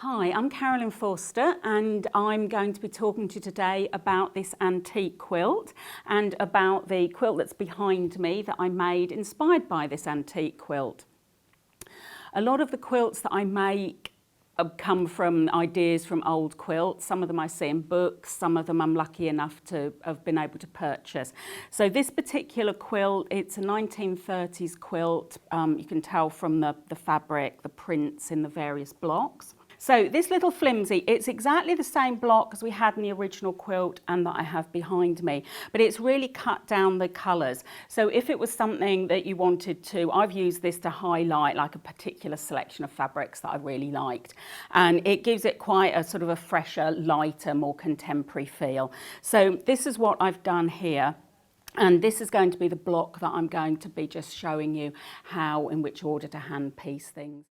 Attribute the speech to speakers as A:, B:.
A: Hi, I'm Carolyn Forster and I'm going to be talking to you today about this antique quilt and about the quilt that's behind me that I made inspired by this antique quilt. A lot of the quilts that I make come from ideas from old quilts. Some of them I see in books, some of them I'm lucky enough to have been able to purchase. So this particular quilt, it's a 1930s quilt. You can tell from the fabric, the prints in the various blocks. So this little flimsy, it's exactly the same block as we had in the original quilt and that I have behind me, but it's really cut down the colours. So if it was something that you wanted to, I've used this to highlight like a particular selection of fabrics that I really liked. And it gives it quite a sort of a fresher, lighter, more contemporary feel. So this is what I've done here. And this is going to be the block that I'm going to be just showing you how, in which order to hand piece things.